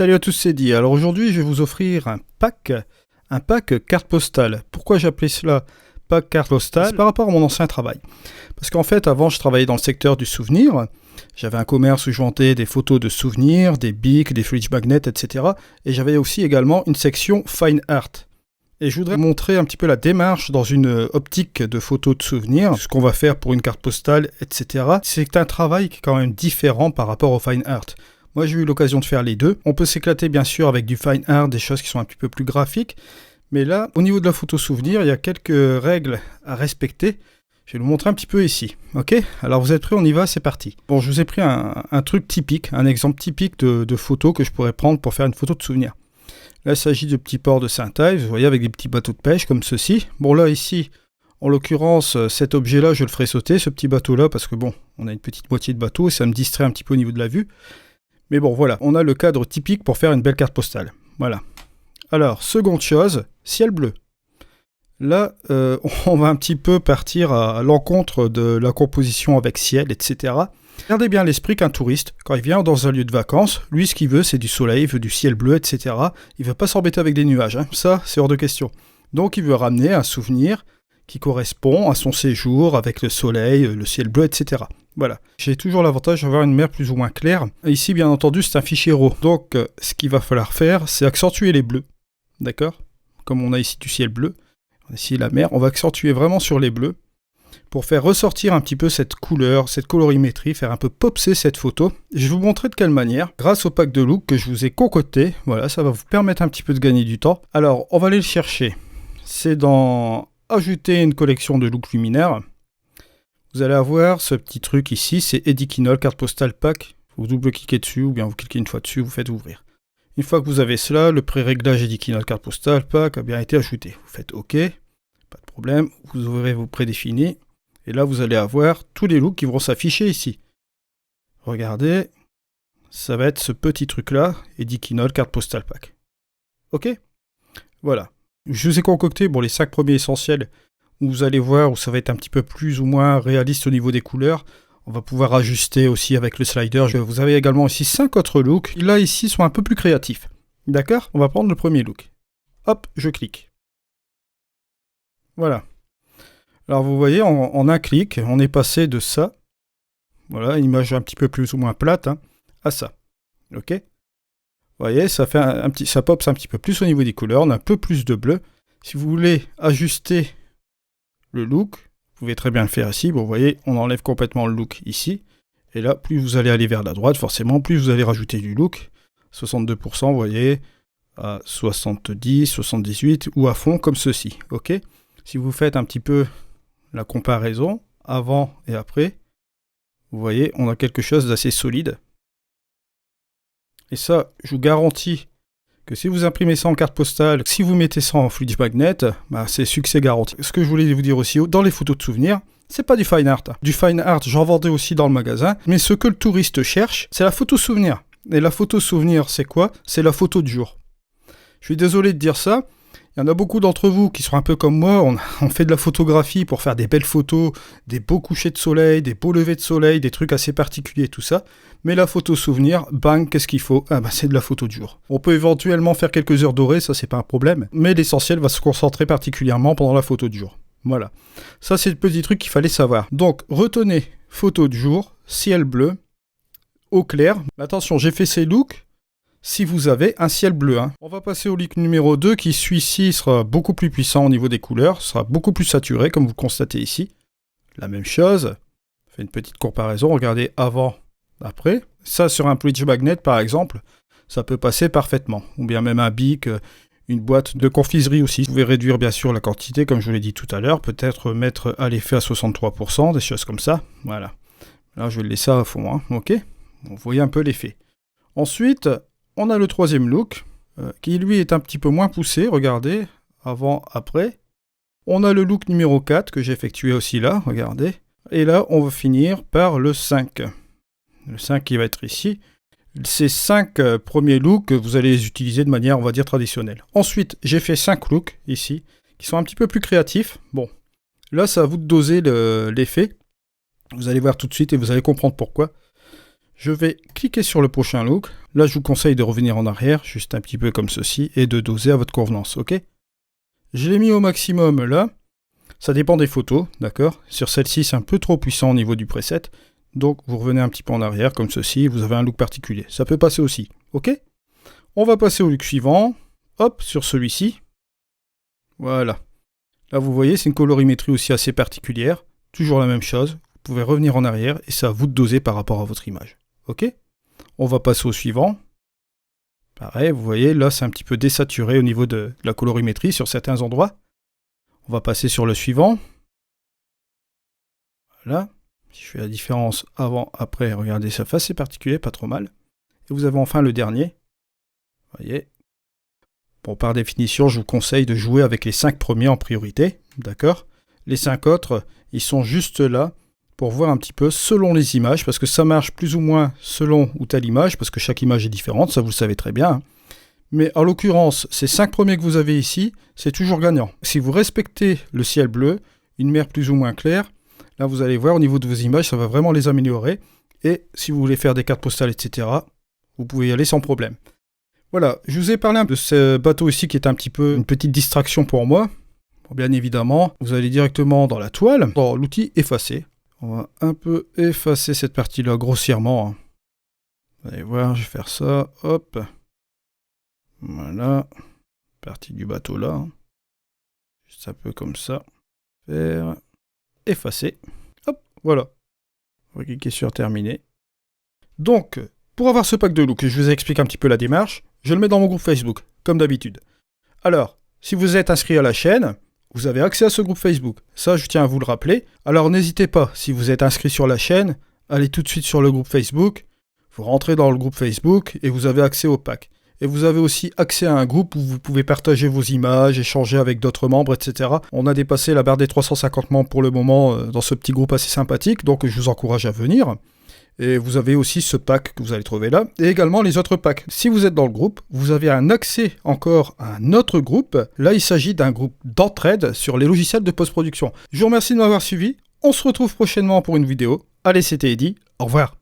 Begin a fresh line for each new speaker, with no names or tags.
Salut à tous, c'est Di. Alors aujourd'hui, je vais vous offrir un pack carte postale. Pourquoi j'ai appelé cela pack carte postale? C'est par rapport à mon ancien travail. Parce qu'en fait, avant, je travaillais dans le secteur du souvenir. J'avais un commerce où je vendais des photos de souvenirs, des bics, des fridge magnets, etc. Et j'avais aussi également une section fine art. Et je voudrais montrer un petit peu la démarche dans une optique de photos de souvenirs, ce qu'on va faire pour une carte postale, etc. C'est un travail qui est quand même différent par rapport au fine art. Moi, j'ai eu l'occasion de faire les deux. On peut s'éclater, bien sûr, avec du fine art, des choses qui sont un petit peu plus graphiques. Mais là, au niveau de la photo souvenir, il y a quelques règles à respecter. Je vais vous montrer un petit peu ici. Ok? Alors, vous êtes prêts? On y va, c'est parti. Bon, je vous ai pris un truc typique, un exemple typique de photo que je pourrais prendre pour faire une photo de souvenir. Là, il s'agit de petits ports de synthèse, vous voyez, avec des petits bateaux de pêche comme ceci. Bon, là, ici, en l'occurrence, cet objet-là, je le ferai sauter, ce petit bateau-là, parce que bon, on a une petite moitié de bateau et ça me distrait un petit peu au niveau de la vue. Mais bon, voilà, on a le cadre typique pour faire une belle carte postale. Voilà. Alors, seconde chose, ciel bleu. Là, on va un petit peu partir à l'encontre de la composition avec ciel, etc. Gardez bien à l'esprit qu'un touriste, quand il vient dans un lieu de vacances, lui, ce qu'il veut, c'est du soleil, il veut du ciel bleu, etc. Il ne veut pas s'embêter avec des nuages, hein. Ça, c'est hors de question. Donc, il veut ramener un souvenir qui correspond à son séjour avec le soleil, le ciel bleu, etc. Voilà. J'ai toujours l'avantage d'avoir une mer plus ou moins claire. Ici, bien entendu, c'est un fichier RAW. Donc, ce qu'il va falloir faire, c'est accentuer les bleus. D'accord? Comme on a ici du ciel bleu, ici la mer, on va accentuer vraiment sur les bleus pour faire ressortir un petit peu cette couleur, cette colorimétrie, faire un peu popser cette photo. Je vais vous montrer de quelle manière, grâce au pack de look que je vous ai concocté. Voilà, ça va vous permettre un petit peu de gagner du temps. Alors, on va aller le chercher. C'est dans ajouter une collection de looks luminaires. Vous allez avoir ce petit truc ici, c'est Edikinol carte postale pack. Vous double-cliquez dessus ou bien vous cliquez une fois dessus, vous faites ouvrir. Une fois que vous avez cela, le pré-réglage Edikinol carte postale pack a bien été ajouté. Vous faites OK, pas de problème, vous ouvrez vos prédéfinis. Et là, vous allez avoir tous les looks qui vont s'afficher ici. Regardez, ça va être ce petit truc-là, Edikinol carte postale pack. OK? Voilà. Je vous ai concocté les 5 premiers essentiels où vous allez voir où ça va être un petit peu plus ou moins réaliste au niveau des couleurs. On va pouvoir ajuster aussi avec le slider. Vous avez également ici 5 autres looks qui là ici sont un peu plus créatifs. D'accord? On va prendre le premier look. Hop, je clique. Voilà. Alors vous voyez, en un clic, on est passé de ça, voilà, image un petit peu plus ou moins plate, hein, à ça. Ok? Vous voyez, ça fait ça popse un petit peu plus au niveau des couleurs, on a un peu plus de bleu. Si vous voulez ajuster le look, vous pouvez très bien le faire ici. Bon, vous voyez, on enlève complètement le look ici. Et là, plus vous allez aller vers la droite, forcément, plus vous allez rajouter du look. 62%, vous voyez, à 70, 78 ou à fond comme ceci. Ok? Si vous faites un petit peu la comparaison avant et après, vous voyez, on a quelque chose d'assez solide. Et ça, je vous garantis que si vous imprimez ça en carte postale, si vous mettez ça en fridge magnet, c'est succès garanti. Ce que je voulais vous dire aussi, dans les photos de souvenirs, c'est pas du fine art. Du fine art, j'en vendais aussi dans le magasin, mais ce que le touriste cherche, c'est la photo souvenir. Et la photo souvenir, c'est quoi? C'est la photo de jour. Je suis désolé de dire ça. Il y en a beaucoup d'entre vous qui sont un peu comme moi, on fait de la photographie pour faire des belles photos, des beaux couchers de soleil, des beaux levers de soleil, des trucs assez particuliers, tout ça. Mais la photo souvenir, bang, qu'est-ce qu'il faut? C'est de la photo de jour. On peut éventuellement faire quelques heures dorées, ça c'est pas un problème, mais l'essentiel va se concentrer particulièrement pendant la photo de jour. Voilà. Ça c'est le petit truc qu'il fallait savoir. Donc, retenez, photo de jour, ciel bleu, eau claire. Attention, j'ai fait ces looks. Si vous avez un ciel bleu. Hein. On va passer au look numéro 2 qui, celui-ci, sera beaucoup plus puissant au niveau des couleurs, sera beaucoup plus saturé, comme vous le constatez ici. La même chose, je fais une petite comparaison, regardez avant, après. Ça, sur un fridge magnet, par exemple, ça peut passer parfaitement. Ou bien même un bic, une boîte de confiserie aussi. Vous pouvez réduire, bien sûr, la quantité, comme je vous l'ai dit tout à l'heure, peut-être mettre à l'effet à 63%, des choses comme ça. Voilà. Là, je vais le laisser à fond, hein. Ok? Vous voyez un peu l'effet. Ensuite, on a le troisième look, qui lui est un petit peu moins poussé, regardez, avant, après. On a le look numéro 4, que j'ai effectué aussi là, regardez. Et là, on va finir par le 5. Le 5 qui va être ici. Ces 5 premiers looks, vous allez les utiliser de manière, on va dire, traditionnelle. Ensuite, j'ai fait 5 looks, ici, qui sont un petit peu plus créatifs. Bon, là, c'est à vous de doser l'effet. Vous allez voir tout de suite et vous allez comprendre pourquoi. Je vais cliquer sur le prochain look. Là, je vous conseille de revenir en arrière, juste un petit peu comme ceci, et de doser à votre convenance, ok? Je l'ai mis au maximum là. Ça dépend des photos, d'accord? Sur celle-ci, c'est un peu trop puissant au niveau du preset. Donc, vous revenez un petit peu en arrière, comme ceci, et vous avez un look particulier. Ça peut passer aussi, ok? On va passer au look suivant. Hop, sur celui-ci. Voilà. Là, vous voyez, c'est une colorimétrie aussi assez particulière. Toujours la même chose. Vous pouvez revenir en arrière, et c'est à vous de doser par rapport à votre image. Ok? On va passer au suivant. Pareil, vous voyez, là, c'est un petit peu désaturé au niveau de la colorimétrie sur certains endroits. On va passer sur le suivant. Voilà. Si je fais la différence avant, après, regardez, ça fait assez particulier, pas trop mal. Et vous avez enfin le dernier. Vous voyez. Bon, par définition, je vous conseille de jouer avec les 5 premiers en priorité. D'accord? Les 5 autres, ils sont juste là pour voir un petit peu selon les images, parce que ça marche plus ou moins selon ou telle image, parce que chaque image est différente, ça vous le savez très bien. Mais en l'occurrence, ces 5 premiers que vous avez ici, c'est toujours gagnant. Si vous respectez le ciel bleu, une mer plus ou moins claire, là vous allez voir au niveau de vos images, ça va vraiment les améliorer. Et si vous voulez faire des cartes postales, etc., vous pouvez y aller sans problème. Voilà, je vous ai parlé de ce bateau ici qui est un petit peu une petite distraction pour moi. Bon, bien évidemment, vous allez directement dans la toile, dans l'outil effacer. On va un peu effacer cette partie-là grossièrement. Vous allez voir, je vais faire ça. Hop. Voilà. Partie du bateau là. Juste un peu comme ça. Faire. Effacer. Hop, voilà. On va cliquer sur terminer. Donc, pour avoir ce pack de look, je vous explique un petit peu la démarche. Je le mets dans mon groupe Facebook, comme d'habitude. Alors, si vous êtes inscrit à la chaîne, vous avez accès à ce groupe Facebook. Ça, je tiens à vous le rappeler. Alors, n'hésitez pas, si vous êtes inscrit sur la chaîne, allez tout de suite sur le groupe Facebook. Vous rentrez dans le groupe Facebook et vous avez accès au pack. Et vous avez aussi accès à un groupe où vous pouvez partager vos images, échanger avec d'autres membres, etc. On a dépassé la barre des 350 membres pour le moment dans ce petit groupe assez sympathique, donc je vous encourage à venir. Et vous avez aussi ce pack que vous allez trouver là, et également les autres packs. Si vous êtes dans le groupe, vous avez un accès encore à un autre groupe. Là, il s'agit d'un groupe d'entraide sur les logiciels de post-production. Je vous remercie de m'avoir suivi. On se retrouve prochainement pour une vidéo. Allez, c'était Eddy. Au revoir.